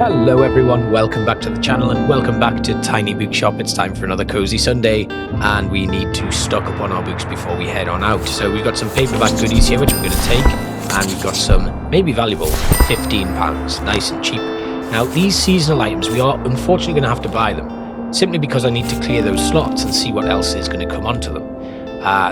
Hello everyone, welcome back to the channel and welcome back to Tiny Bookshop. It's time for another cozy Sunday and we need to stock up on our books before we head on out. So we've got some paperback goodies here which we're going to take, and we've got some maybe valuable £15, nice and cheap. Now these seasonal items, we are unfortunately going to have to buy them simply because I need to clear those slots and see what else is going to come onto them.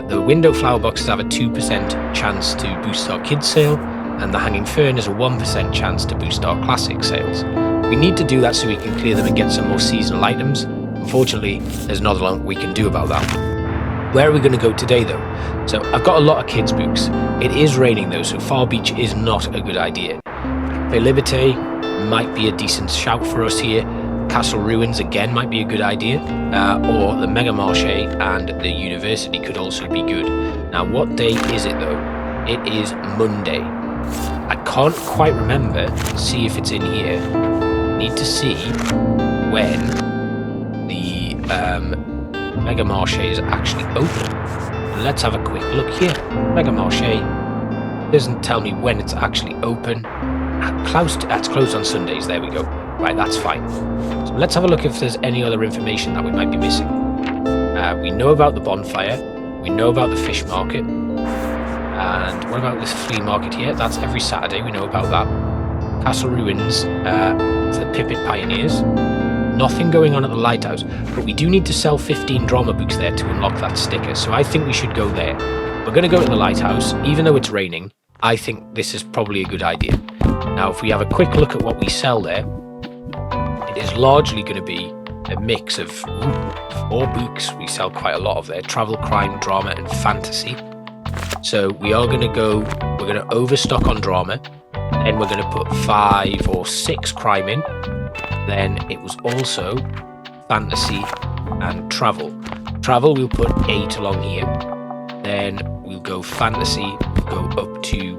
The window flower boxes have a 2% chance to boost our kids sale, and the hanging fern is a 1% chance to boost our classic sales. We need to do that so we can clear them and get some more seasonal items. Unfortunately, there's not a lot we can do about that. Where are we going to go today though? So I've got a lot of kids books. It is raining though, so Far Beach is not a good idea. Fay Liberté might be a decent shout for us here. Castle Ruins again might be a good idea. Or the Mega Marché and the University could also be good. Now what day is it though? It is Monday. I can't quite remember. See if it's in here. Need to see when the Mega Marché is actually open. Let's have a quick look here. Mega Marché doesn't tell me when it's actually open. It's closed on Sundays. There we go. Right, that's fine. So let's have a look if there's any other information that we might be missing. We know about the bonfire. We know about the fish market. And what about this flea market here? That's every Saturday, we know about that. Castle Ruins, the Pippet Pioneers. Nothing going on at the Lighthouse, but we do need to sell 15 drama books there to unlock that sticker, so I think we should go there. We're going to go to the Lighthouse, even though it's raining. I think this is probably a good idea. Now, if we have a quick look at what we sell there, it is largely going to be a mix of 4 books. We sell quite a lot of there: travel, crime, drama, and fantasy. So we are going to go, we're going to overstock on drama, then we're going to put 5 or 6 crime in, then it was also fantasy and travel. Travel we'll put 8 along here, then we'll go fantasy, we'll go up to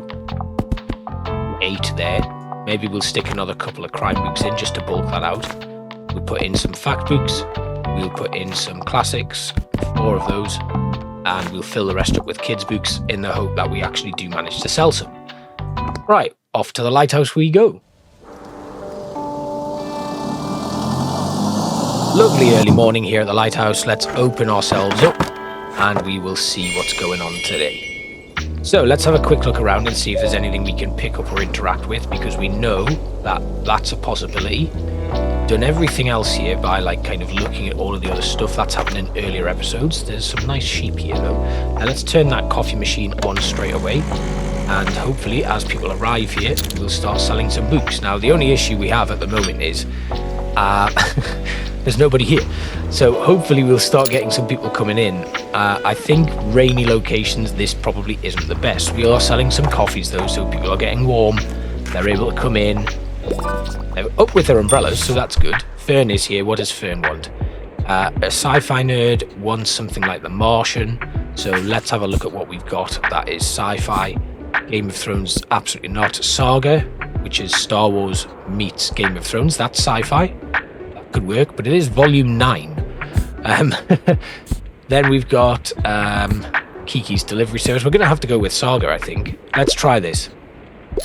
8 there, maybe we'll stick another couple of crime books in just to bulk that out. We'll put in some fact books, we'll put in some classics, 4 of those, and we'll fill the rest up with kids' books in the hope that we actually do manage to sell some. Right, off to the Lighthouse we go. Lovely early morning here at the Lighthouse. Let's open ourselves up and we will see what's going on today. So let's have a quick look around and see if there's anything we can pick up or interact with, because we know that that's a possibility. Done everything else here by kind of looking at all of the other stuff that's happened in earlier episodes. There's some nice sheep here though. Now let's turn that coffee machine on straight away, and hopefully as people arrive here we'll start selling some books. Now the only issue we have at the moment is there's nobody here, so hopefully we'll start getting some people coming in. I think rainy locations, this probably isn't the best. We are selling some coffees though, so people are getting warm, they're able to come in. They're up with their umbrellas, so that's good. Fern is here. What does Fern want? A sci-fi nerd wants something like The Martian, so let's have a look at what we've got that is sci-fi. Game of Thrones, absolutely not. Saga, which is Star Wars meets Game of Thrones, that's sci-fi. That could work, but it is volume 9. Then we've got Kiki's Delivery Service. We're going to have to go with Saga, I think. Let's try this.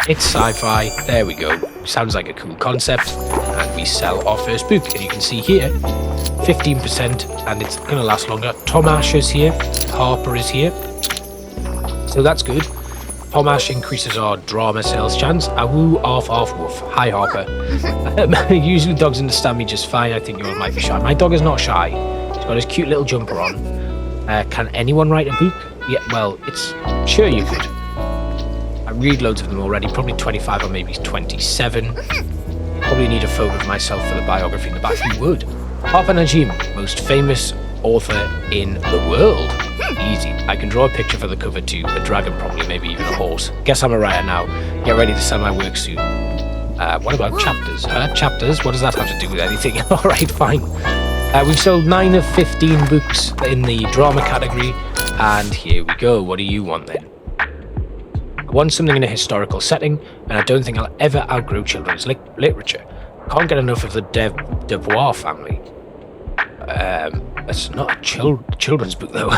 It's sci-fi, there we go. Sounds like a cool concept, and we sell our first book, and you can see here 15%, and it's going to last longer. Tom Ash is here, Harper is here, so that's good. Tom Ash increases our drama sales chance. Awoo, arf, arf, woof. Hi Harper. Usually dogs understand me just fine. I think yours might be shy. My dog is not shy. He's got his cute little jumper on. Can anyone write a book? Yeah, well, sure you could. I read loads of them already, probably 25 or maybe 27. Probably need a photo of myself for the biography in the back. You would. Harper Najim, most famous author in the world. Easy. I can draw a picture for the cover too. A dragon probably, maybe even a horse. Guess I'm a writer now. Get ready to sell my work soon. What about chapters? Chapters? What does that have to do with anything? Alright, fine. We've sold 9 of 15 books in the drama category. And here we go. What do you want then? I want something in a historical setting, and I don't think I'll ever outgrow children's literature. Can't get enough of the Devoir family. That's not a children's book though.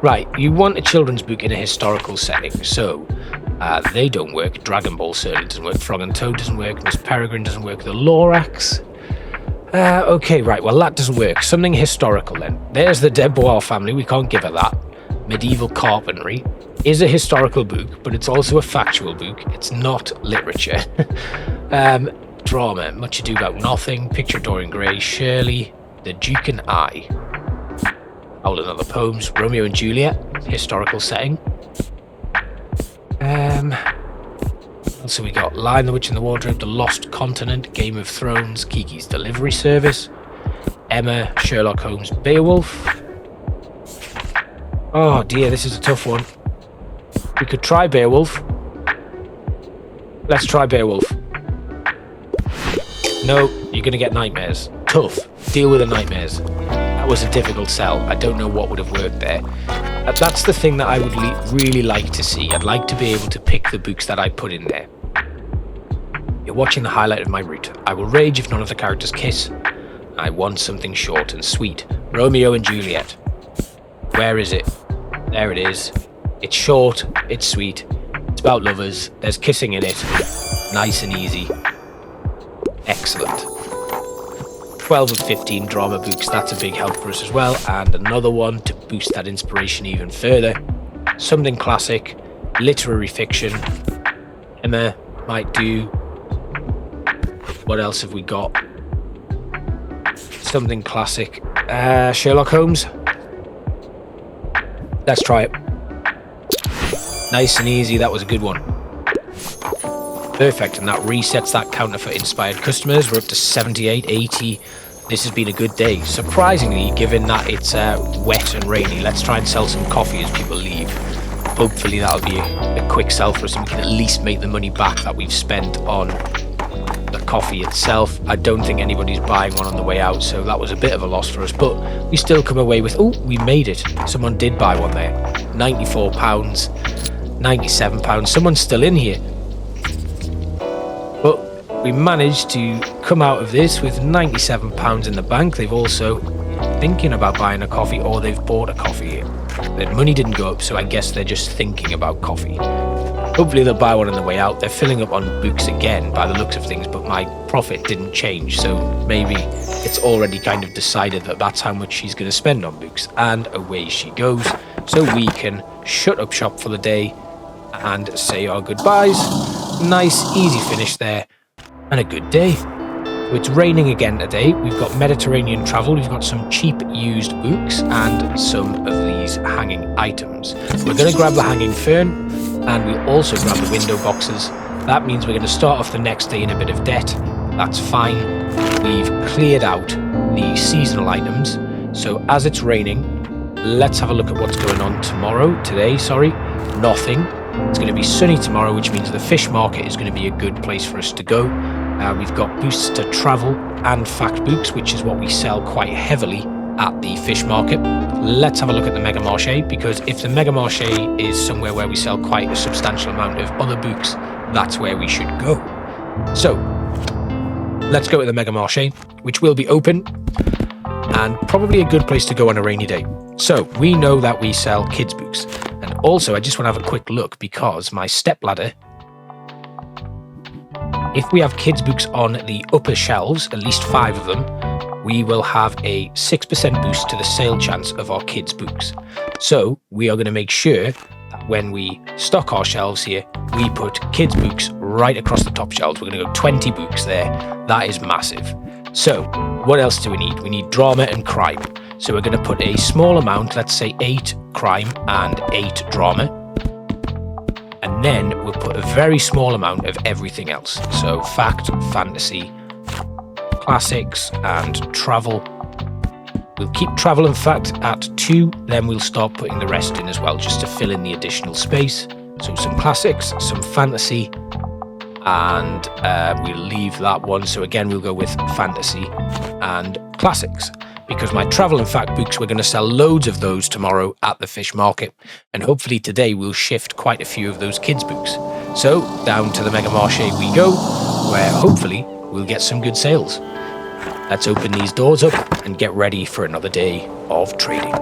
Right, you want a children's book in a historical setting, so They don't work. Dragon Ball certainly doesn't work. Frog and Toad doesn't work. Miss Peregrine doesn't work. The Lorax. Okay, right. Well, that doesn't work. Something historical then. There's the Dead Beowulf family. We can't give her that. Medieval Carpentry is a historical book, but it's also a factual book. It's not literature. Drama. Much Ado About Nothing. Picture of Dorian Gray. Shirley. The Duke and I. Owl and Other Poems. Romeo and Juliet. Historical setting. So we got Lion, the Witch in the Wardrobe, The Lost Continent, Game of Thrones, Kiki's Delivery Service, Emma, Sherlock Holmes, Beowulf. Oh dear, this is a tough one. We could try Beowulf. Let's try Beowulf. No, you're going to get nightmares. Tough. Deal with the nightmares. That was a difficult sell. I don't know what would have worked there. That's the thing that I would really like to see. I'd like to be able to pick the books that I put in there. You're watching the highlight of my route. I will rage if none of the characters kiss. I want something short and sweet. Romeo and Juliet. Where is it? There it is. It's short, it's sweet, it's about lovers, there's kissing in it. Nice and easy. Excellent. 12 of 15 drama books, that's a big help for us as well. And another one to boost that inspiration even further. Something classic, literary fiction. Emma might do. What else have we got? Something classic. Sherlock Holmes. Let's try it. Nice and easy, that was a good one. Perfect, and that resets that counter for inspired customers. We're up to 78, 80. This has been a good day. Surprisingly, given that it's wet and rainy, let's try and sell some coffee as people leave. Hopefully that'll be a quick sell for us and we can at least make the money back that we've spent on the coffee itself. I don't think anybody's buying one on the way out, so that was a bit of a loss for us, but we still come away with, oh, we made it. Someone did buy one there. £94, £97. Someone's still in here. But we managed to come out of this with £97 in the bank. They've also thinking about buying a coffee, or they've bought a coffee. Their money didn't go up, so I guess they're just thinking about coffee. Hopefully they'll buy one on the way out. They're filling up on books again by the looks of things, but my profit didn't change, so maybe it's already kind of decided that that's how much she's going to spend on books. And away she goes, so we can shut up shop for the day and say our goodbyes. Nice, easy finish there, and a good day. So it's raining again today. We've got Mediterranean travel, we've got some cheap used books, and some of these hanging items. We're going to grab the hanging fern, and we'll also grab the window boxes. That means we're going to start off the next day in a bit of debt. That's fine. We've cleared out the seasonal items. So as it's raining, let's have a look at what's going on today. Nothing. It's going to be sunny tomorrow, which means the fish market is going to be a good place for us to go. We've got boosts to travel and fact books, which is what we sell quite heavily at the fish market. Let's have a look at the Mega Marché, because if the Mega Marché is somewhere where we sell quite a substantial amount of other books, that's where we should go. So let's go to the Mega Marché, which will be open and probably a good place to go on a rainy day. So we know that we sell kids books. And also, I just want to have a quick look, because my stepladder, if we have kids books on the upper shelves, at least 5 of them, we will have a 6% boost to the sale chance of our kids books. So we are going to make sure that when we stock our shelves here, we put kids books right across the top shelves. We're going to go 20 books there. That is massive. So what else do we need? We need drama and crime. So we're going to put a small amount, let's say 8 crime and 8 drama. And then we'll put a very small amount of everything else. So fact, fantasy, classics, and travel. We'll keep travel and fact at 2, then we'll start putting the rest in as well, just to fill in the additional space. So some classics, some fantasy, and we'll leave that one. So again, we'll go with fantasy and classics, because my travel and fact books, we're going to sell loads of those tomorrow at the fish market, and hopefully today we'll shift quite a few of those kids books. So down to the Mega Marché we go, where hopefully we'll get some good sales. Let's open these doors up and get ready for another day of trading.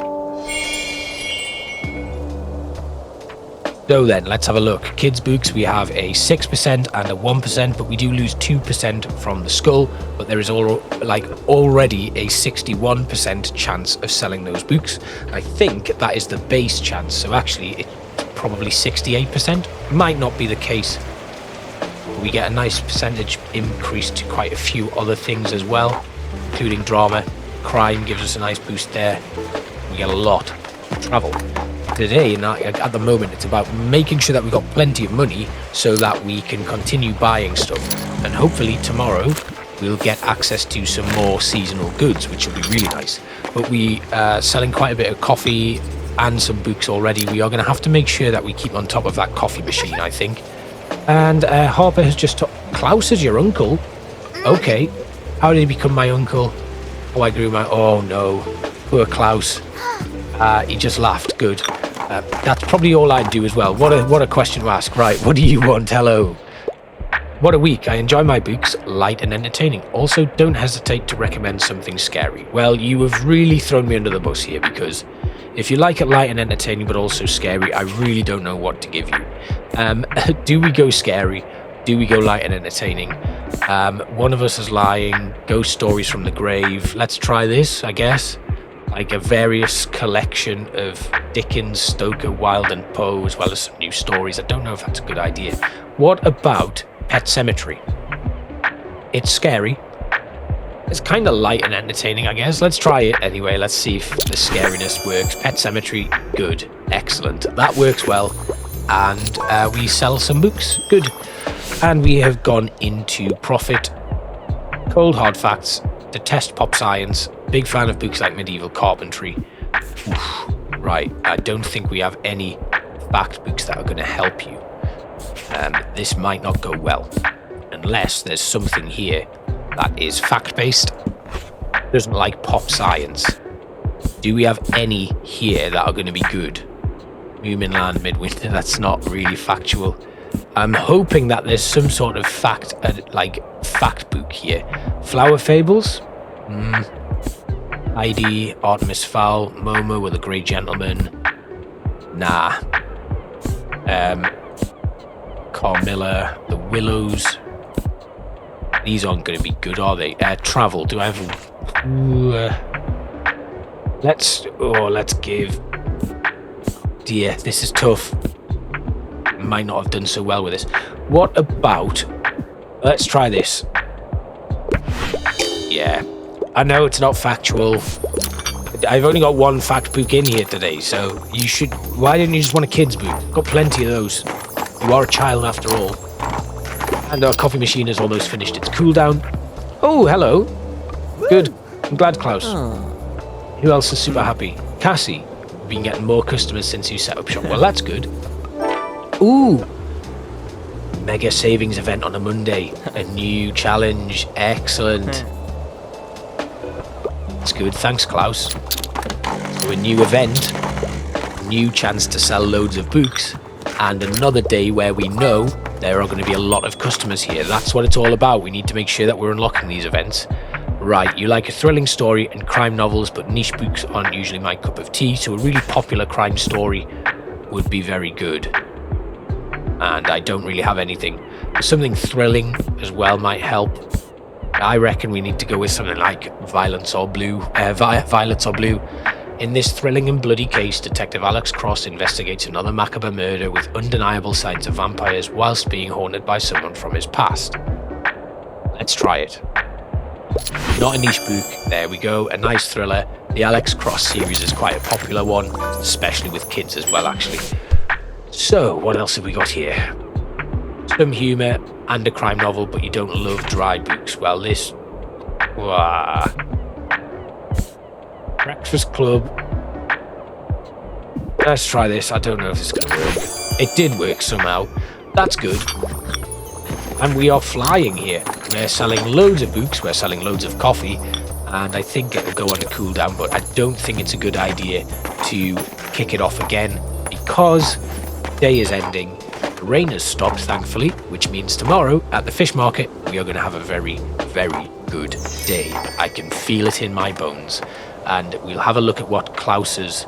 So then, let's have a look. Kids' books, we have a 6% and a 1%, but we do lose 2% from the skull, but there is already a 61% chance of selling those books. I think that is the base chance, so actually it's probably 68%. Might not be the case. We get a nice percentage increase to quite a few other things as well, including drama. Crime gives us a nice boost there. We get a lot of travel. Today, at the moment, it's about making sure that we've got plenty of money so that we can continue buying stuff. And hopefully tomorrow we'll get access to some more seasonal goods, which will be really nice. But we are selling quite a bit of coffee and some books already. We are going to have to make sure that we keep on top of that coffee machine, I think. And Harper has just told... Klaus is your uncle? Okay. How did he become my uncle? Oh, I grew my... Oh, no. Poor Klaus. He just laughed. Good. That's probably all I'd do as well. What a question to ask. Right, what do you want? Hello. What a week. I enjoy my books, light and entertaining. Also, don't hesitate to recommend something scary. Well, you have really thrown me under the bus here, because if you like it light and entertaining but also scary, I really don't know what to give you. Do we go scary? Do we go light and entertaining? One of us is lying. Ghost stories from the grave. Let's try this, I guess. Like a various collection of Dickens, Stoker, Wilde and Poe, as well as some new stories. I don't know if that's a good idea. What about Pet Cemetery? It's scary. It's kind of light and entertaining, I guess. Let's try it anyway. Let's see if the scariness works. Pet Cemetery, good. Excellent. That works well. And we sell some books. Good. And we have gone into profit. Cold hard facts. Detest pop science. Big fan of books like medieval carpentry. Oof. Right, I don't think we have any fact books that are going to help you. This might not go well. Unless there's something here that is fact-based. Doesn't like pop science. Do we have any here that are going to be good? Moominland, Midwinter, that's not really factual. I'm hoping that there's some sort of fact book here. Flower Fables? Heidi, Artemis Fowl, Momo with a Grey Gentleman. Nah. Carmilla, The Willows. These aren't going to be good, are they? Travel. Do I have... Let's give... Dear, this is tough. Might not have done so well with this. What about... Let's try this. Yeah. I know it's not factual. I've only got one fact book in here today, so you should... Why didn't you just want a kid's book? Got plenty of those. You are a child after all. And our coffee machine has almost finished its cooldown. Oh, hello. Good. I'm glad, Klaus. Who else is super happy? Cassie. We've been getting more customers since you set up shop. Well, that's good. Ooh. Mega savings event on a Monday. A new challenge. Excellent. That's good. Thanks, Klaus. So a new event. New chance to sell loads of books. And another day where we know there are going to be a lot of customers here. That's what it's all about. We need to make sure that we're unlocking these events. Right, you like a thrilling story and crime novels, but niche books aren't usually my cup of tea, so a really popular crime story would be very good. And I don't really have anything. But something thrilling as well might help. I reckon we need to go with something like Violence or Blue. In this thrilling and bloody case, Detective Alex Cross investigates another macabre murder with undeniable signs of vampires whilst being haunted by someone from his past. Let's try it. Not a niche book. There we go. A nice thriller. The Alex Cross series is quite a popular one, especially with kids as well, actually. So, what else have we got here? Some humour and a crime novel, but you don't love dry books. Well, this... Breakfast Club. Let's try this. I don't know if it's going to work. It did work somehow. That's good. And we are flying here. We're selling loads of books. We're selling loads of coffee. And I think it'll go on a cooldown, but I don't think it's a good idea to kick it off again because day is ending. The rain has stopped, thankfully, which means tomorrow at the fish market, we are going to have a very, very good day. I can feel it in my bones. And we'll have a look at what Klaus's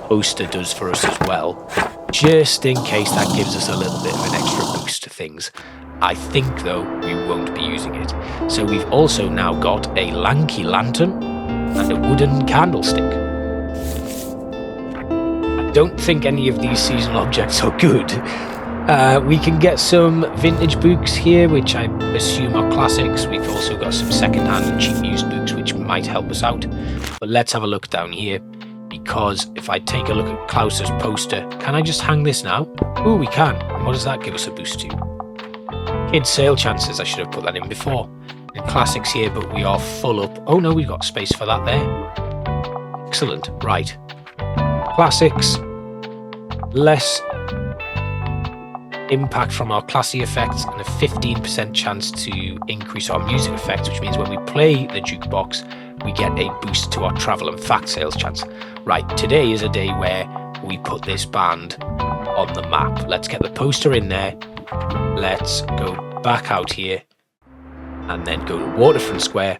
poster does for us as well. just in case that gives us a little bit of an extra boost to things. I think, though, we won't be using it. So we've also now got a lanky lantern and a wooden candlestick. I don't think any of these seasonal objects are good. We can get some vintage books here, which I assume are classics. We've also got some second-hand and cheap used books, which might help us out. But let's have a look down here, because if I take a look at Klaus's poster, can I just hang this now? Oh, we can. And what does that give us a boost to? Kids sale chances. I should have put that in before. And classics here, but we are full up. Oh no, we've got space for that there. Excellent. Right. Classics. Less impact from our classy effects and a 15% chance to increase our music effects, which means when we play the jukebox, we get a boost to our travel and fact sales chance. Right, today is a day where we put this band on the map. Let's get the poster in there. Let's go back out here and then go to Waterfront Square.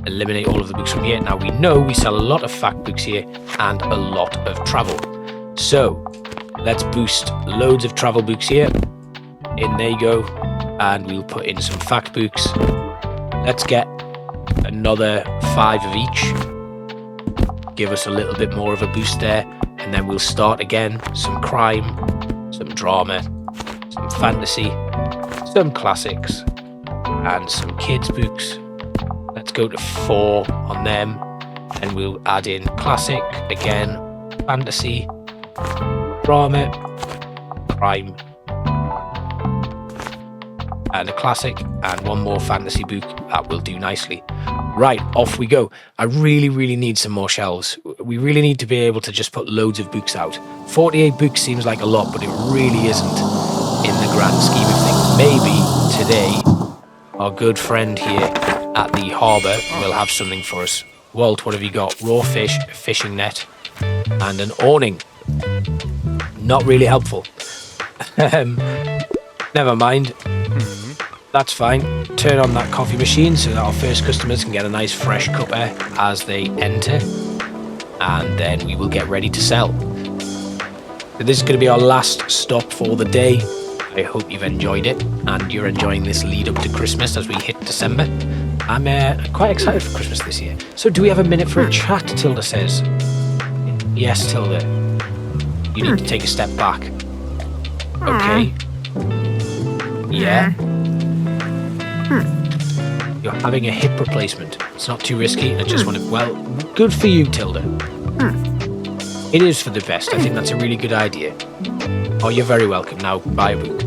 Eliminate all of the books from here. Now we know we sell a lot of fact books here and a lot of travel. So let's boost loads of travel books here. In there you go. And we'll put in some fact books. Let's get another 5 of each. Give us a little bit more of a boost there. And then we'll start again. Some crime, some drama, some fantasy, some classics, and some kids books. Let's go to 4 on them. And we'll add in classic, again, fantasy, drama, crime, and a classic, and one more fantasy book. That will do nicely. Right, off we go. I really need some more shelves. We really need to be able to just put loads of books out. 48 books seems like a lot, but it really isn't in the grand scheme of things. Maybe today our good friend here at the harbour will have something for us. Walt, what have you got? Raw fish, a fishing net, and an awning. Not really helpful. Never mind. That's fine. Turn on that coffee machine so that our first customers can get a nice fresh cuppa as they enter. And then we will get ready to sell. So this is going to be our last stop for the day. I hope you've enjoyed it and you're enjoying this lead up to Christmas as we hit December. I'm quite excited for Christmas this year. So do we have a minute for a chat, Tilda says. Yes, Tilda. You need to take a step back. Okay. Yeah. You're having a hip replacement. It's not too risky. I just want to... Well, good for you, Tilda. It is for the best. I think that's a really good idea. Oh, you're very welcome. Now, buy a book.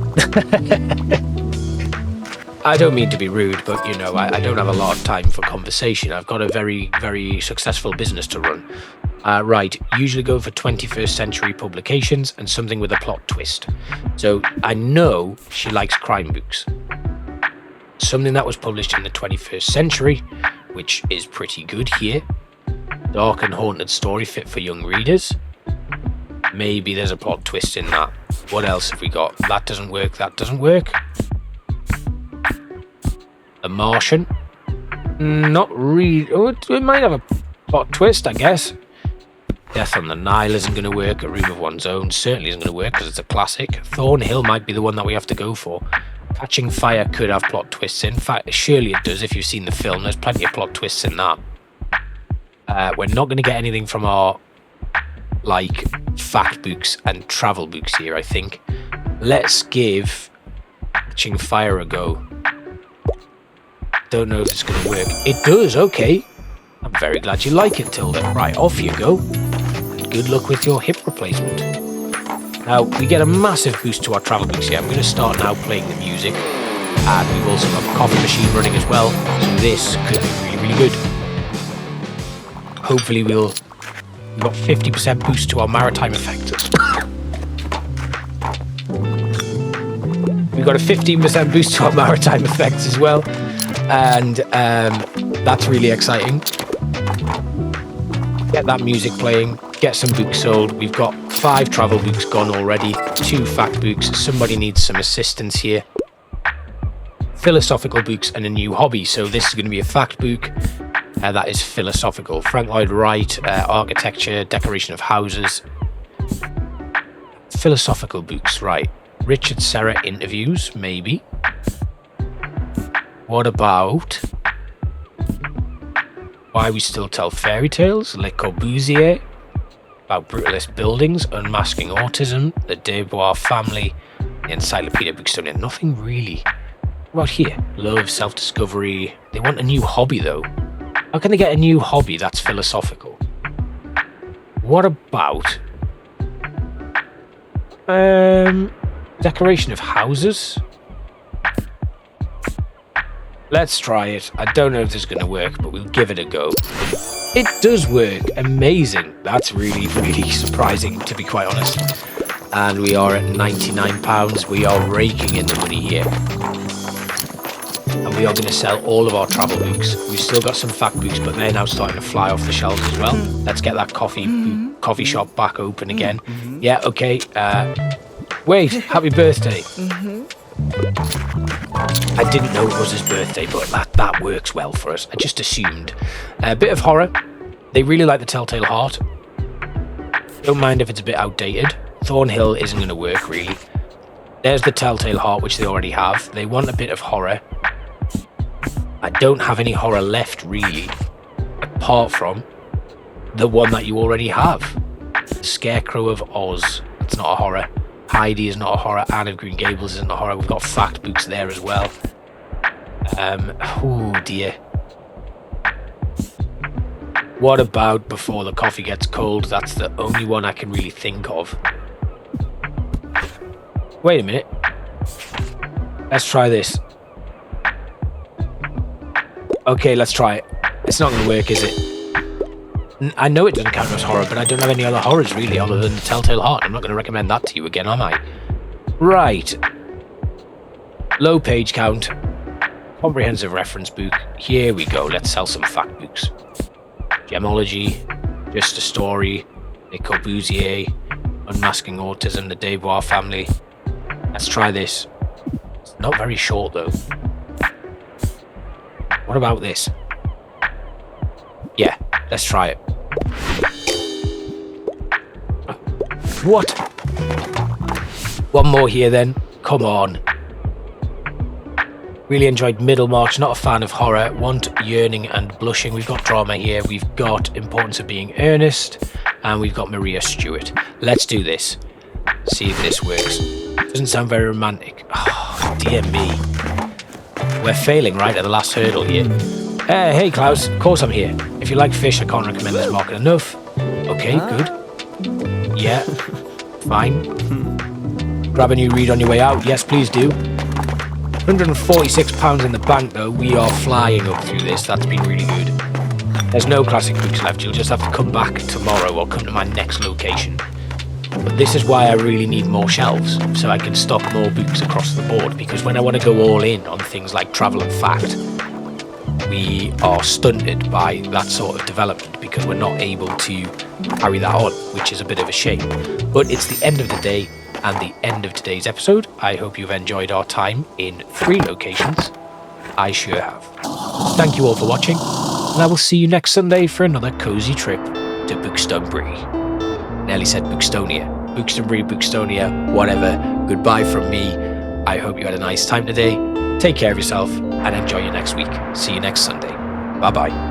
I don't mean to be rude, but, you know, I don't have a lot of time for conversation. I've got a very successful business to run. Right, usually go for 21st century publications and something with a plot twist. So I know she likes crime books. Something that was published in the 21st century, which is pretty good here. Dark and haunted story fit for young readers. Maybe there's a plot twist in that. What else have we got? That doesn't work, that doesn't work. The Martian. Not really. Oh, it might have a plot twist, I guess. Death on the Nile isn't going to work. A Room of One's Own certainly isn't going to work because it's a classic. Thornhill might be the one that we have to go for. Catching Fire could have plot twists in. In fact, surely it does if you've seen the film. There's plenty of plot twists in that. We're not going to get anything from our, like, fact books and travel books here, I think. Let's give Catching Fire a go. Don't know if it's going to work. It does, okay. I'm very glad you like it, Tilda. Right, off you go. And good luck with your hip replacement. Now, we get a massive boost to our travel books here. I'm going to start now playing the music. And we've also got a coffee machine running as well. So this could be really good. Hopefully we've got 50% boost to our maritime effect. We've got a 15% boost to our maritime effects as well. And that's really exciting. Get that music playing, get some books sold. We've got 5 travel books gone already, 2 fact books. Somebody needs some assistance here. Philosophical books and a new hobby. So this is going to be a fact book. That is philosophical. Frank Lloyd Wright, architecture, decoration of houses. philosophical books, right? Richard Serra interviews, maybe. What about Why We Still Tell Fairy Tales? Le Corbusier. About brutalist buildings, unmasking autism, the Desbois family, the Encyclopedia Bookstonian. Nothing really. What about here? Love, self-discovery. They want a new hobby though. How can they get a new hobby that's philosophical? What about decoration of houses? Let's try it. I don't know if this is going to work, but we'll give it a go. It does work. Amazing. That's really, really surprising, to be quite honest. And we are at £99. We are raking in the money here. And we are going to sell all of our travel books. We've still got some fact books, but they're now starting to fly off the shelves as well. Let's get that coffee shop back open again. Yeah, okay. Wait, happy birthday. I didn't know it was his birthday, but that works well for us. I just assumed. A bit of horror. They really like the Telltale Heart. Don't mind if it's a bit outdated. Thornhill isn't going to work, really. There's the Telltale Heart, which they already have. They want a bit of horror. I don't have any horror left, really, apart from the one that you already have. Scarecrow of Oz. That's not a horror. Heidi is not a horror. Anne of Green Gables isn't a horror. We've got fact books there as well. Oh dear. What about Before the Coffee Gets Cold? That's the only one I can really think of. Wait a minute. Let's try this. Okay, let's try it. It's not going to work, is it? I know it doesn't count as horror, but I don't have any other horrors really other than the Telltale Heart. I'm not going to recommend that to you again, am I? Right. Low page count. Comprehensive reference book. Here we go. Let's sell some fact books. Gemology. Just a Story. Le Corbusier. Unmasking Autism. The Desbois family. Let's try this. It's not very short though. What about this? Yeah, let's try it. What? One more here then. Come on. Really enjoyed Middlemarch. Not a fan of horror. Want Yearning and Blushing. We've got drama here. We've got Importance of Being Earnest. And we've got Maria Stewart. Let's do this. See if this works. Doesn't sound very romantic. Oh, dear me. We're failing right at the last hurdle here. Hey Klaus, of course I'm here. If you like fish, I can't recommend this market enough. Okay, good. Yeah, fine. Grab a new read on your way out. Yes, please do. £146 in the bank though. We are flying up through this. That's been really good. There's no classic books left. You'll just have to come back tomorrow or come to my next location. But this is why I really need more shelves, so I can stock more books across the board, because when I want to go all in on things like travel and fact, we are stunted by that sort of development because we're not able to carry that on, which is a bit of a shame. But it's the end of the day and the end of today's episode. I hope you've enjoyed our time in 3 locations. I sure have. Thank you all for watching, and I will see you next Sunday for another cozy trip to Bookstonbury. Nearly said Bookstonia. Bookstonbury, Bookstonia, whatever. Goodbye from me. I hope you had a nice time today. Take care of yourself and enjoy your next week. See you next Sunday. Bye-bye.